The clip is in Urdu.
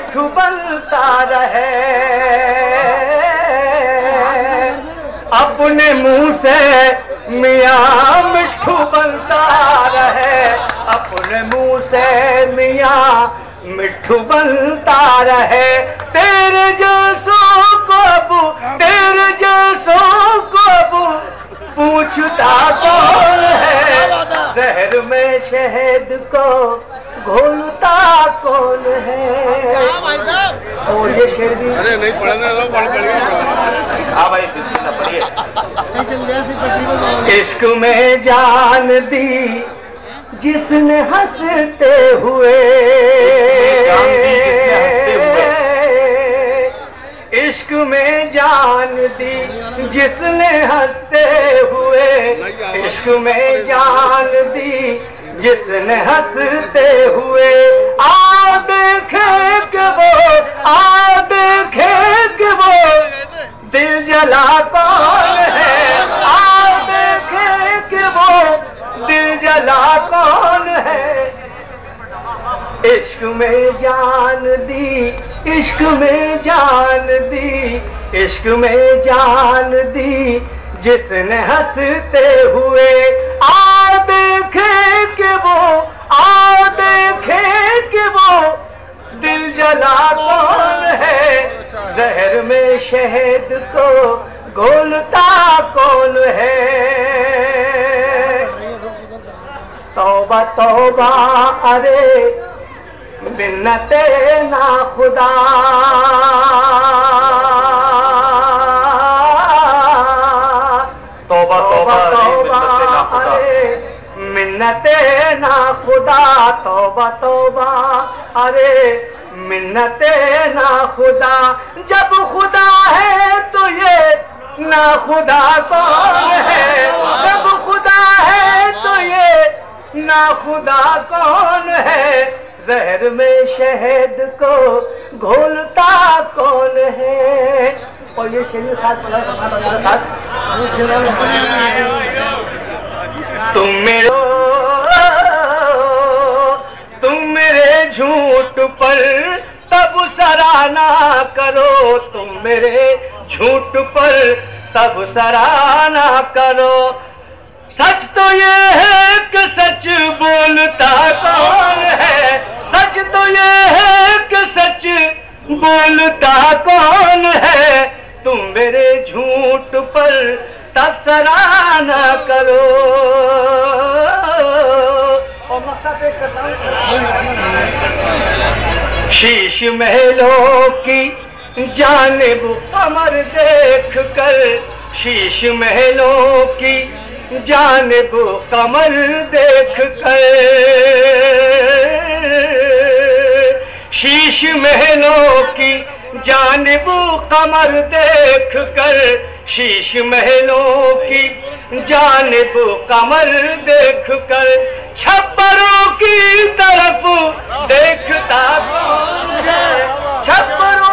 مٹھو بنتا رہے، اپنے منہ سے میاں مٹھو بنتا رہے، اپنے منہ سے میاں مٹھو بنتا رہے، تیرے جیسوں کو ابو، تیرے جیسوں کو ابو پوچھتا کون ہے، زہر میں شہد کو گھولتا کون ہے۔ اور یہ شعر بھی ارے نہیں پڑھنے دو، پڑھ کر کے ہاں بھائی پڑھیے۔ عشق میں جان دی جس نے ہنستے ہوئے، عشق میں جان دی جس نے ہنستے ہوئے، عشق میں جان دی جس نے ہنستے ہوئے، آ دیکھے کہ وہ، آ دیکھے کہ وہ دل جلا کون ہے، آ دیکھے کہ وہ دل جلا کون ہے، عشق میں جان دی، عشق میں جان دی، عشق میں جان دی جس نے ہنستے ہوئے، آ دیکھے کہ وہ، آ دیکھے کہ وہ دل جلا کون ہے، زہر میں شہد کو گھولتا کون ہے۔ توبہ توبہ ارے منت نا خدا، توبہ توبہ ارے منت نا خدا، توبہ توبہ ارے منت نا خدا، جب خدا ہے تو یہ نا خدا کون ہے، جب خدا ہے تو یہ نا خدا کون ہے، زہر میں شہد کو گھولتا کون ہے۔ اور یہ شعر خاص تم میرے جھوٹ پر تب سراہنا کرو، تم میرے جھوٹ پر تب سراہنا کرو، سچ تو یہ ہے کہ سچ بولتا کون ہے، سچ تو یہ ہے کہ سچ بولتا کون ہے، تم میرے جھوٹ پر تب سراہنا کرو۔ اور مقصد پیش کرتا ہوں، شیش محلوں کی جانب قمر دیکھ کر، شیش محلوں کی جانب قمر دیکھ کر، شیش محلوں کی جانب قمر دیکھ کر، شیش محلوں کی جانب قمر دیکھ کر، چھپروں کی طرف دیکھتا کون ہے، چھپروں